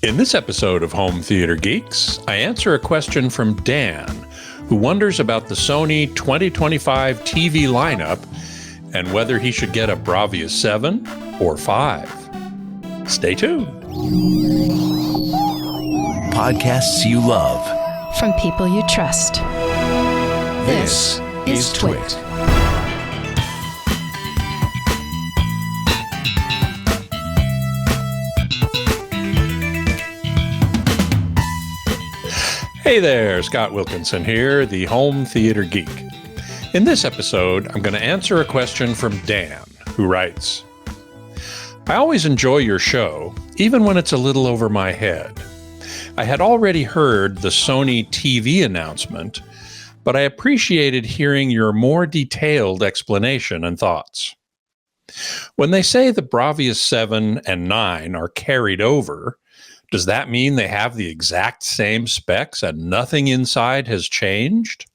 In this episode of Home Theater Geeks, I answer a question from Dan, who wonders about the Sony 2025 TV lineup and whether he should get a Bravia 7 or 5. Stay tuned. Podcasts you love. From people you trust. This is TWiT. Hey there, Scott Wilkinson here, the Home Theater Geek. In this episode, I'm going to answer a question from Dan, who writes, I always enjoy your show, even when it's a little over my head. I had already heard the Sony TV announcement, but I appreciated hearing your more detailed explanation and thoughts. When they say the Bravia 7 and 9 are carried over, does that mean they have the exact same specs and nothing inside has changed?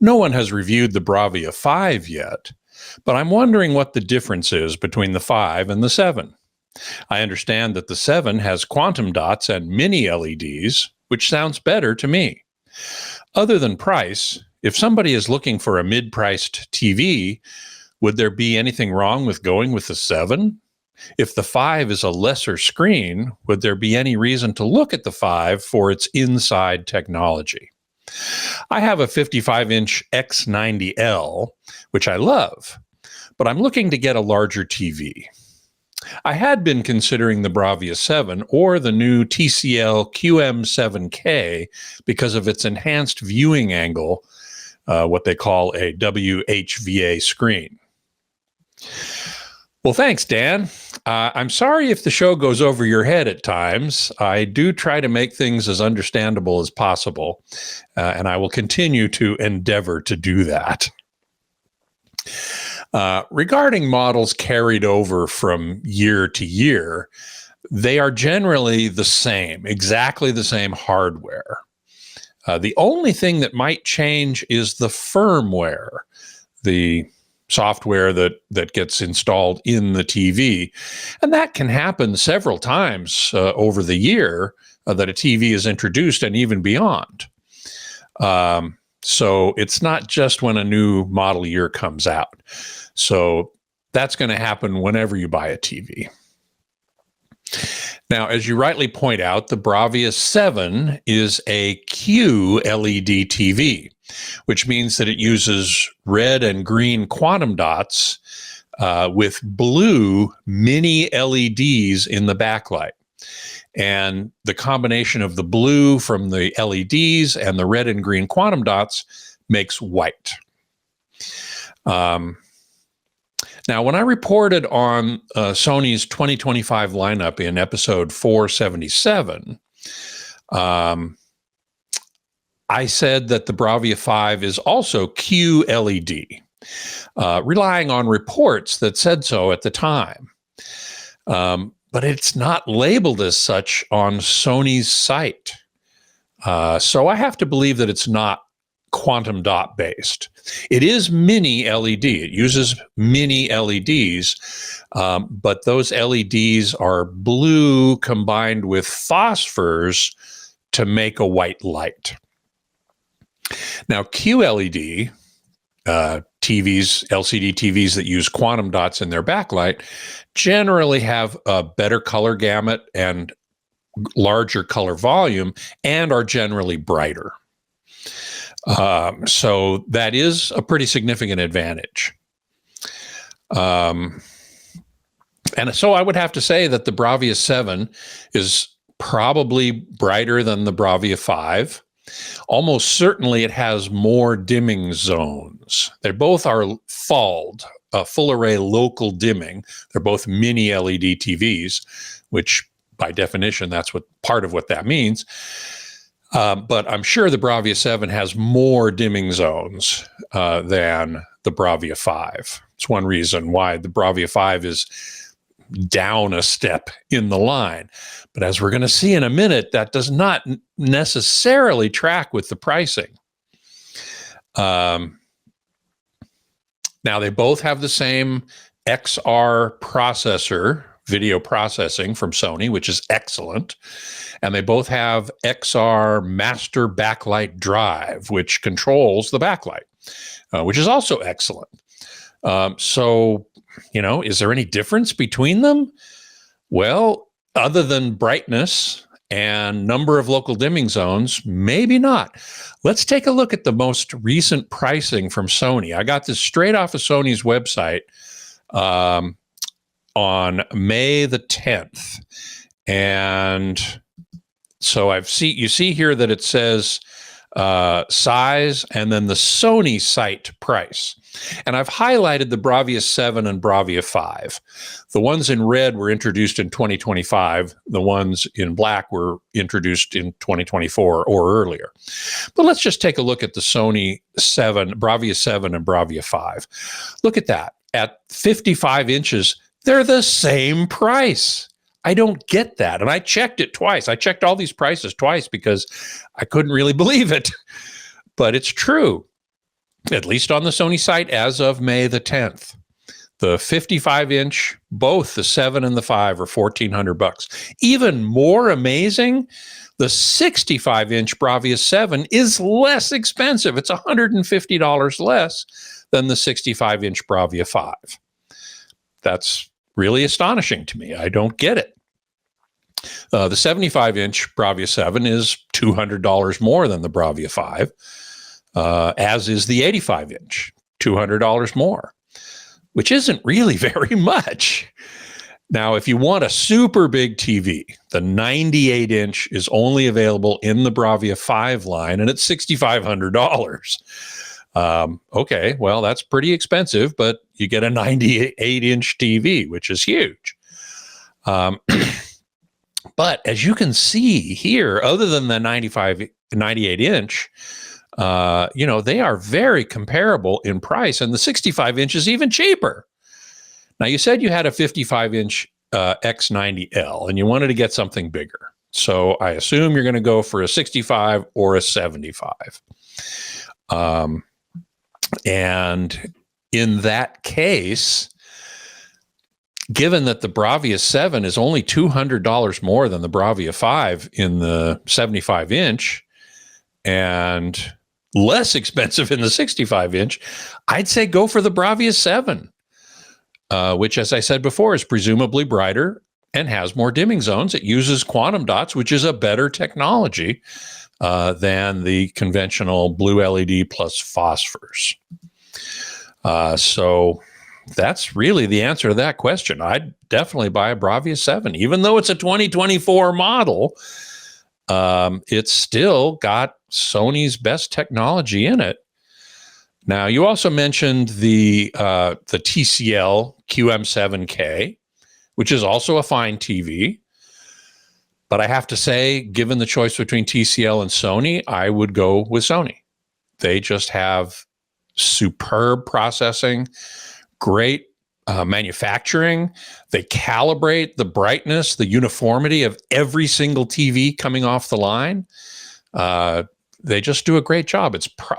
No one has reviewed the Bravia 5 yet, but I'm wondering what the difference is between the 5 and the 7. I understand that the 7 has quantum dots and mini LEDs, which sounds better to me. Other than price, if somebody is looking for a mid-priced TV, would there be anything wrong with going with the 7? If the 5 is a lesser screen, would there be any reason to look at the 5 for its inside technology? I have a 55-inch X90L, which I love, but I'm looking to get a larger TV. I had been considering the Bravia 7 or the new TCL QM7K because of its enhanced viewing angle, what they call a WHVA screen. Well, thanks, Dan. I'm sorry if the show goes over your head at times. I do try to make things as understandable as possible, and I will continue to endeavor to do that. Regarding models carried over from year to year, they are generally the same, exactly the same hardware. The only thing that might change is the firmware, the software that gets installed in the TV. And that can happen several times over the year that a TV is introduced and even beyond. So it's not just when a new model year comes out. So that's going to happen whenever you buy a TV. Now, as you rightly point out, the Bravia 7 is a QLED TV, which means that it uses red and green quantum dots with blue mini LEDs in the backlight. And the combination of the blue from the LEDs and the red and green quantum dots makes white. Now, when I reported on Sony's 2025 lineup in episode 477, I said that the Bravia 5 is also QLED, relying on reports that said so at the time. But it's not labeled as such on Sony's site. So I have to believe that it's not quantum dot based. It is mini LED. It uses mini LEDs, but those LEDs are blue combined with phosphors to make a white light. Now, QLED TVs, LCD TVs that use quantum dots in their backlight generally have a better color gamut and larger color volume and are generally brighter. So that is a pretty significant advantage. And so I would have to say that the Bravia 7 is probably brighter than the Bravia 5. Almost certainly it has more dimming zones. They both are FALD, full array local dimming. They're both mini LED TVs, which by definition, that's what part of what that means. But I'm sure the Bravia 7 has more dimming zones than the Bravia 5. It's one reason why the Bravia 5 is down a step in the line. But as we're going to see in a minute, that does not necessarily track with the pricing. Now, they both have the same XR processor, video processing from Sony, which is excellent. And they both have XR master backlight drive, which controls the backlight, which is also excellent. So, is there any difference between them? Well, other than brightness and number of local dimming zones, maybe not. Let's take a look at the most recent pricing from Sony. I got this straight off of Sony's website on May the 10th. And so you see here that it says size and then the Sony site price. And I've highlighted the Bravia 7 and Bravia 5. The ones in red were introduced in 2025. The ones in black were introduced in 2024 or earlier. But let's just take a look at the Sony 7, Bravia 7 and Bravia 5. Look at that. At 55 inches, they're the same price. I don't get that. And I checked it twice. I checked all these prices twice because I couldn't really believe it. But it's true, at least on the Sony site as of May the 10th. The 55-inch, both the 7 and the 5 are $1,400. Even more amazing, the 65-inch Bravia 7 is less expensive. It's $150 less than the 65-inch Bravia 5. That's really astonishing to me. I don't get it. The 75-inch Bravia 7 is $200 more than the Bravia 5, as is the 85-inch, $200 more, which isn't really very much. Now, if you want a super big TV, the 98-inch is only available in the Bravia 5 line, and it's $6,500. Okay, well, that's pretty expensive, but you get a 98-inch TV, which is huge. But as you can see here, other than the 98-inch, they are very comparable in price, and the 65-inch is even cheaper. Now, you said you had a 55-inch X90L, and you wanted to get something bigger. So I assume you're going to go for a 65 or a 75. And in that case, given that the Bravia 7 is only $200 more than the Bravia 5 in the 75-inch and less expensive in the 65-inch, I'd say go for the Bravia 7, which, as I said before, is presumably brighter and has more dimming zones. It uses quantum dots, which is a better technology than the conventional blue LED plus phosphors. So that's really the answer to that question. I'd definitely buy a Bravia 7. Even though it's a 2024 model, it's still got Sony's best technology in it. Now, you also mentioned the TCL QM7K, which is also a fine TV. But I have to say, given the choice between TCL and Sony, I would go with Sony. They just have superb processing, great manufacturing. They calibrate the brightness, the uniformity of every single TV coming off the line. They just do a great job.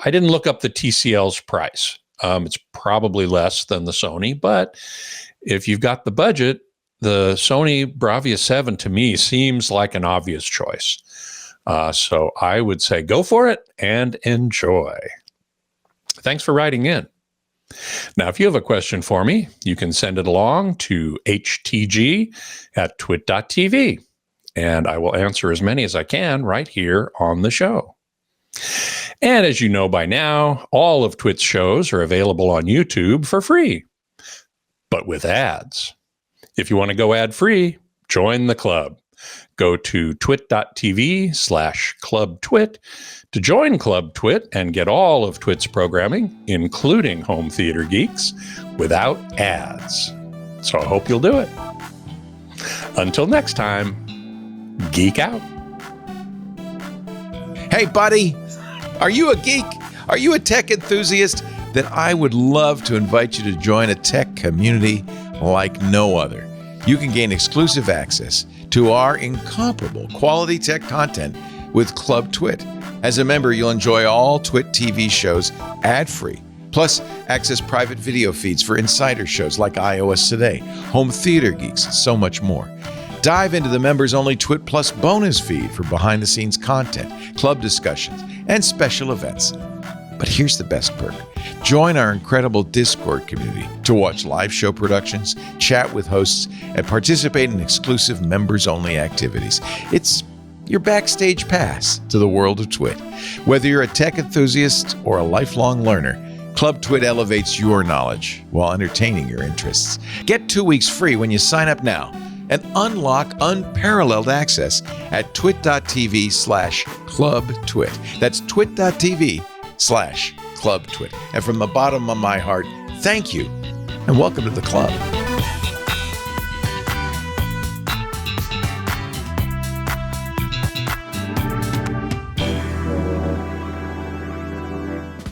I didn't look up the TCL's price. It's probably less than the Sony, but if you've got the budget, the Sony Bravia 7 to me seems like an obvious choice. So I would say go for it and enjoy. Thanks for writing in. Now, if you have a question for me, you can send it along to htg@twit.tv, and I will answer as many as I can right here on the show. And as you know by now, all of TWiT's shows are available on YouTube for free, but with ads. If you want to go ad-free, join the club. Go to twit.tv/clubtwit to join Club Twit and get all of TWiT's programming, including Home Theater Geeks, without ads. So I hope you'll do it. Until next time, geek out. Hey, buddy, are you a geek? Are you a tech enthusiast? Then I would love to invite you to join a tech community like no other. You can gain exclusive access to our incomparable quality tech content with Club Twit. As a member, you'll enjoy all TWiT TV shows ad-free, Plus, access private video feeds for insider shows like iOS Today, Home Theater Geeks, and so much more. Dive into the members-only TWiT Plus bonus feed for behind-the-scenes content, club discussions, and special events. But here's the best perk. Join our incredible Discord community to watch live show productions, chat with hosts, and participate in exclusive members-only activities. It's your backstage pass to the world of TWiT. Whether you're a tech enthusiast or a lifelong learner, Club TWiT elevates your knowledge while entertaining your interests. Get 2 weeks free when you sign up now and unlock unparalleled access at twit.tv/clubtwit. That's twit.tv/clubtwit. And from the bottom of my heart, thank you and welcome to the club.